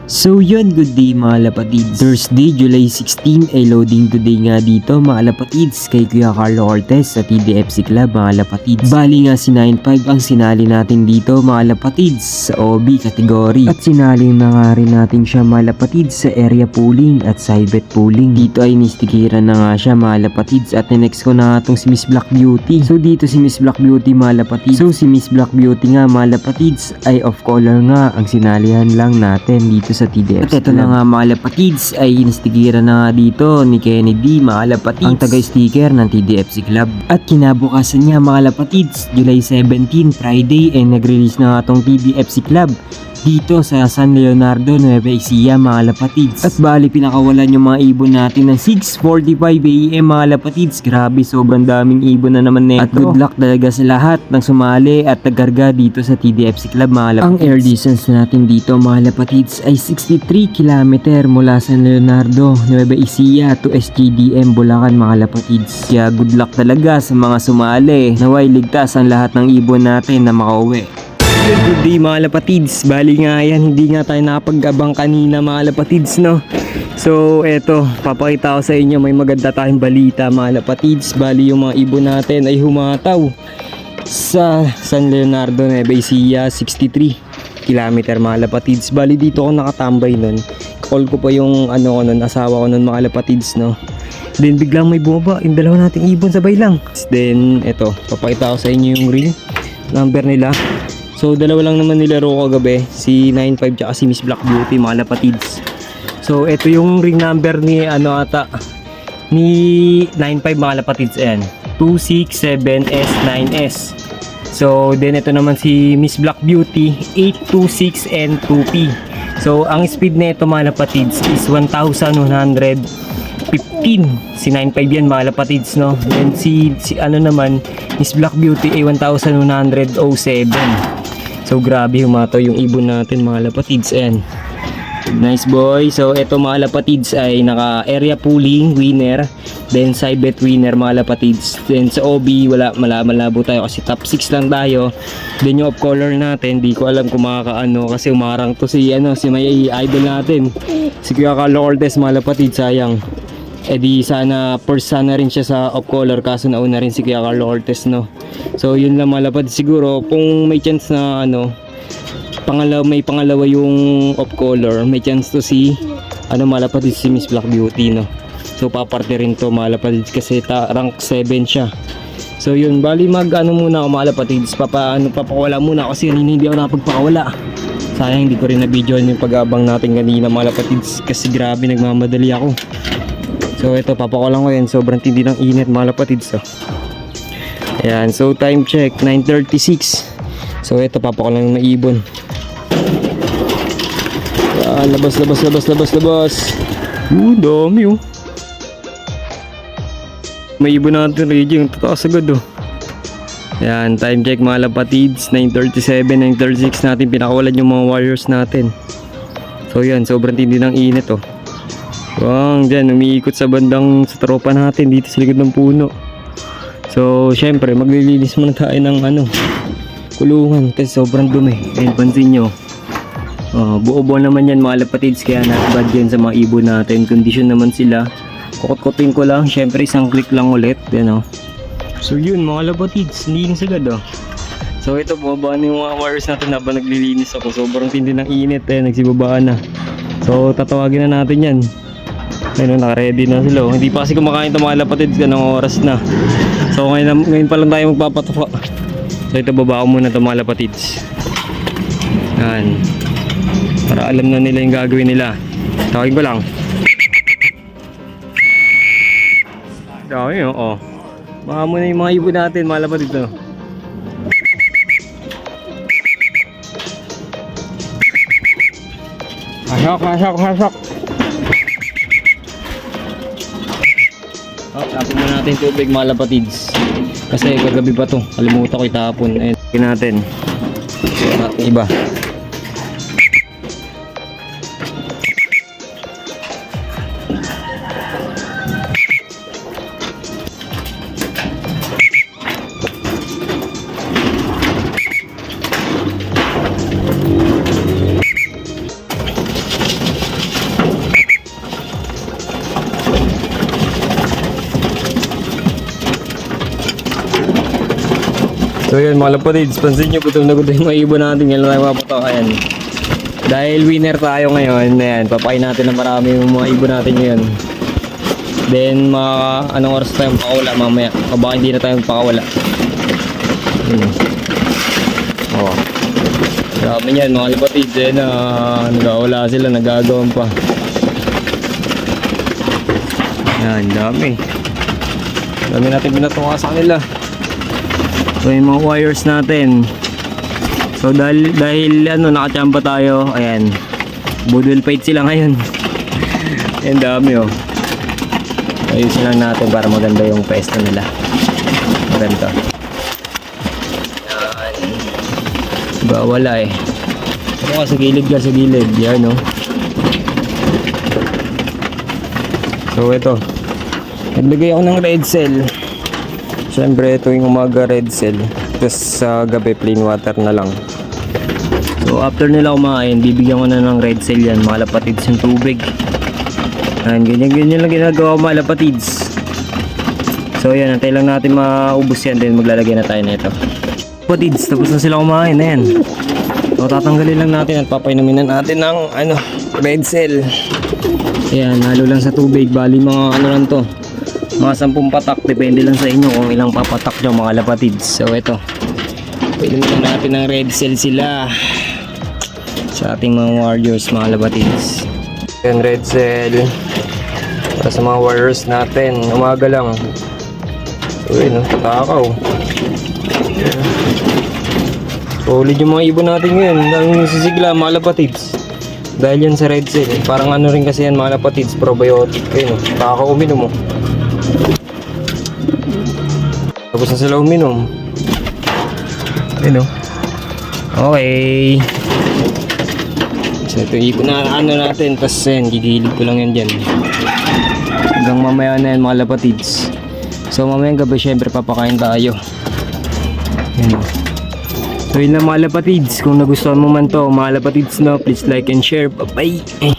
So yun, good day mga lapatids. Thursday, July 16 ay loading today nga dito mga lapatids kay Kuya Carlo Cortez sa TDFC Club mga lapatids. Bali nga si 9.5 ang sinali natin dito mga lapatids sa OB category. At sinali na nga rin natin siya mga lapatids sa area pooling at side bet pooling. Dito ay nistikiran na nga siya mga lapatids at next ko na nga itong si Miss Black Beauty. So dito si Miss Black Beauty mga lapatids. So si Miss Black Beauty nga mga lapatids ay off color nga ang sinalihan lang natin dito sa TDFC. At ito na nga mga lapatids ay inistigiran na nga dito ni Kennedy mga lapatids, ang taga-sticker ng TDFC Club. At kinabukasan niya mga lapatids, July 17 Friday ay nag-release na nga itong TDFC Club dito sa San Leonardo, Nueva Ecija mga lapatids. At bali pinakawalan yung mga ibon natin ng 6:45 AM mga lapatids. Grabe, sobrang daming ibon na naman neto. At good luck talaga sa lahat ng sumali at nagkarga dito sa TDFC Club mga lapatids. Ang air distance natin dito mga lapatids ay 63 km mula San Leonardo, Nueva Ecija to SGDM Bulacan mga lapatids. Kaya good luck talaga sa mga sumali. Naway ligtas ang lahat ng ibon natin na makauwi. Good day mga lapatids. Bali nga yan, hindi nga tayo nakapag-abang kanina mga lapatids, no? So eto, papakita ko sa inyo, may maganda tayong balita mga lapatids. Bali yung mga ibon natin ay humataw sa San Leonardo, Nueva Ecija, 63 km mga lapatids. Bali dito ako nakatambay nun. Call ko pa yung ano ko nun, asawa ko nun mga lapatids, no? Then biglang may bumaba, yung dalawa nating ibon sabay lang. Then eto, papakita ko sa inyo yung ring number nila. So dalawa lang naman nilaro ko kagabi, si 9.5 tsaka si Miss Black Beauty mga lapatids. So ito yung ring number ni ni 9.5 mga lapatids, ayan, 267S9S. So then ito naman si Miss Black Beauty, 826 N2P. So ang speed nito mga lapatids is 1,115. Si 9.5 yan mga lapatids, no? Then si naman Miss Black Beauty ay 1,107. So grabe humataw yung ibon natin mga lapatids. Ayan, nice boy. So eto mga lapatids ay naka area pooling winner, then side bet winner mga lapatids. Then sa OB wala, malabo tayo kasi top 6 lang tayo. Then yung off color natin, di ko alam kung makakaano kasi umarang to si may idol natin, si Kuya Carlo Cortez mga lapatids. Sayang, di sana first sana rin siya sa off color, kaso nauna rin si Kuya Carlo Cortez, no? So yun lang mga lapatids. Siguro kung may chance na may pangalawa yung off color, may chance to si mga lapatids, si Miss Black Beauty, no? So paparte rin to mga lapatids kasi rank 7 siya. So yun, bali muna ako mga lapatids, papakawala muna ako kasi kanina hindi ako nakapagpakawala. Sayang hindi ko rin na video yung pag-abang natin kanina mga lapatids kasi grabe nagmamadali ako. So ito, papakawalan ko yan, sobrang tindi ng init mga lapatids, oh. Ayan, so time check 9:36. So ito, papakawalan ng ibon. Ayan, labas. Dami, oh. May ibon natin raging, tataas agad, oh. Ayan, time check mga lapatids 9:37, 9:36 natin pinakawalan yung mga warriors natin. So yan, sobrang tindi ng init, oh. Wang, dyan, umiikot sa bandang sa tropa natin dito sa likod ng puno. So syempre maglilinis muna tayo ng kulungan kasi sobrang dumi. Ayun, pansin nyo, buo-buo naman yan mga lapatids, kaya not bad yan sa mga ibon natin. Condition naman sila, kukot-kutin ko lang, syempre isang click lang ulit, yan, oh. So yun mga lapatids, linis agad, oh. So ito, bumaba na yung mga wires natin habang naglilinis ako. Sobrang tindi ng init, nagsibaba na. So tatawagin na natin yan. Ayun, naka-ready na sila, oh. Hindi pa kasi kumakain ito mga lapatids, anong oras na. So ngayon pa lang tayo magpapatuka. So ito, baba ko muna ito mga lapatids. Yan, para alam na nila yung gagawin nila. Tawagin ko lang. Dami, oh. Baka muna yung mga ibon natin mga lapatids, oh. Hasok. Tapon muna natin tubig mga lapatids kasi kagabi pa to, kalimutan ko itapon. Ayun, natin iba. So yun mga lapatids, pansin nyo gutom na gutom yung mga ibon natin. Yan lang tayo mapatok. Ayan. Dahil winner tayo ngayon, ayan, papain natin na marami yung mga ibon natin ngayon. Then mga anong oras tayo makawala mamaya. O baka hindi na tayo makawala. Oh. Dami yan mga lapatids. Ayan na nagawala sila, nagagawan pa. Yan, dami. Dami natin binatuwa sa kanila. So yung mga wires natin. So dahil ano nakachamba tayo, ayan. Budol fight sila ngayon. Ayan dami oh. Ayusin lang natin para maganda yung pwesto nila. Maganda. Yan. Ba wala eh. Ano ka sa gilid ka sa gilid. Yan oh. So ito. Naglagay ako ng red cell. Siyempre ito yung umaga red cell. Tapos sa gabi plain water na lang. So after nila kumain, bibigyan ko na ng red cell yan. Mga lapatids yung tubig. Ayan, ganyan lang ginagawa mga lapatids. So yan, antay lang natin maubos yan. Then maglalagay na tayo na ito. Lapatids, tapos na sila kumain. Ayan. So tatanggalin lang natin at papainumin na natin ng red cell. Ayan, halo lang sa tubig. Bali mga ano lang to, mga 10 patak, depende lang sa inyo kung ilang papatak nyo mga lapatids. So ito, painumin natin ng red cell sila sa ating mga warriors mga lapatids. Yan red cell para sa mga warriors natin, umaga lang. So yun, tatakaw. Solid yung mga ibon natin ngayon. Daming sisigla mga lapatids dahil yan sa red cell. Parang ano rin kasi yan mga lapatids, probiotic. Ayun, uminom mo. Tapos na sila uminom. Ayun o. Okay. So ito ipon na ano natin. Tapos yan, gigilid ko lang yan dyan. Hanggang mamaya na yan mga lapatids. So mamayang gabi syempre papakain tayo. Yan o. So yun lang mga lapatids. Kung nagustuhan mo man to mga lapatids, no, please like and share. Bye bye.